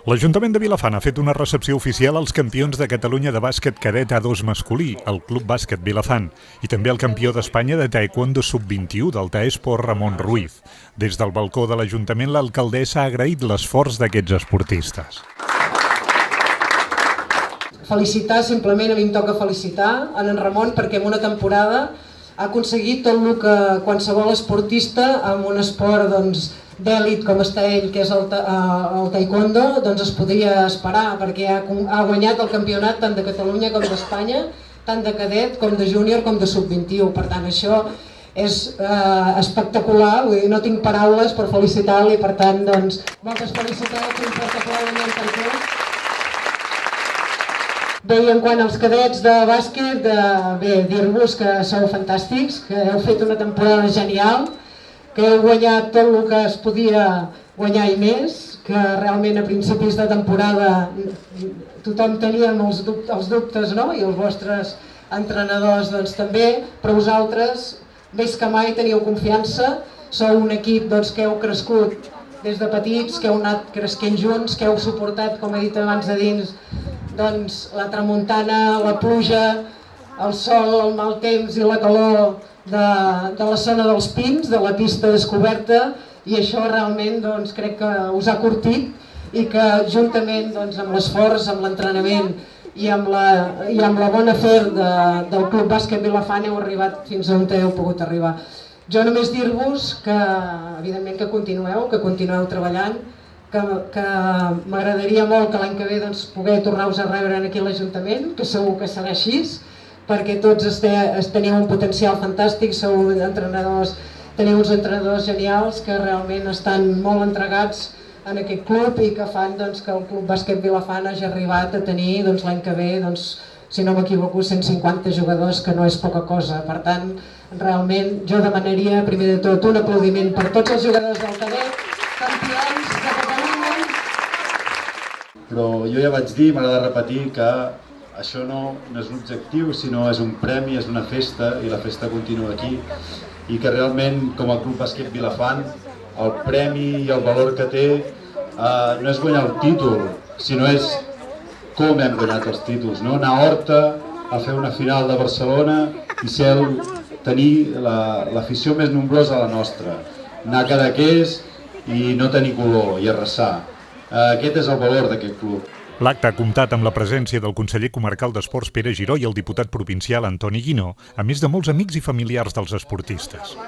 L'Ajuntament de Vilafant ha fet una recepció oficial als campions de Catalunya de bàsquet cadet A2 masculí, el Club Bàsquet Vilafant, i també al campió d'Espanya de taekwondo sub-21 del Taesport Ramon Ruiz. Des del balcó de l'Ajuntament, l'alcaldessa ha agraït l'esforç d'aquests esportistes. Felicitar, simplement a mi em toca felicitar en Ramon perquè en una temporada ha aconseguit tot el que qualsevol esportista en un esport d'èlit com està ell, que és el taekwondo, es podria esperar, perquè ha guanyat el campionat tant de Catalunya com d'Espanya, tant de cadet com de júnior com de sub-21. Per tant, això és espectacular, vull dir, no tinc paraules per felicitar-lo i per tant, moltes felicitats i un fort aplaudiment per tu. Bé, i en quant als cadets de bàsquet, dir-vos que sou fantàstics, que heu fet una temporada genial, que heu guanyat tot el que es podia guanyar i més, que realment a principis de temporada tothom teníem els dubtes, no? I els vostres entrenadors també, però vosaltres més que mai teniu confiança, sou un equip que heu crescut des de petits, que heu anat cresquent junts, que heu suportat, com he dit abans de dins, la tramuntana, la pluja, el sol, el mal temps i la calor de la zona dels Pins, de la pista descoberta, i això realment crec que us ha curtit i que juntament amb l'esforç, amb l'entrenament i amb la bona fer del Club Bàsquet Vilafant heu arribat fins on heu pogut arribar. Jo només dir-vos que, evidentment, que continueu treballant, que m'agradaria molt que l'any que ve poder tornar-vos a rebre aquí a l'Ajuntament, que segur que serà així, perquè tots teniu un potencial fantàstic, teniu uns entrenadors genials que realment estan molt entregats en aquest club i que fan que el Club Bàsquet Vilafant hagi arribat a tenir l'any que ve, si no m'equivoco, 150 jugadors, que no és poca cosa. Per tant, realment jo demanaria, primer de tot, un aplaudiment per tots els jugadors del cadet, campions de Catalunya. Però jo ja vaig dir, m'agrada repetir, que això no és l'objectiu, sinó és un premi, és una festa, i la festa continua aquí, i que realment, com a Club Bàsquet Vilafant, el premi i el valor que té no és guanyar el títol, sinó és com hem guanyat els títols, no? Anar a Horta a fer una final de Barcelona i tenir l'afició més nombrosa a la nostra, anar a Cadaqués i no tenir color, i arrasar. Aquest és el valor d'aquest club. L'acte ha comptat amb la presència del conseller comarcal d'Esports Pere Giró i el diputat provincial Antoni Guinó, a més de molts amics i familiars dels esportistes.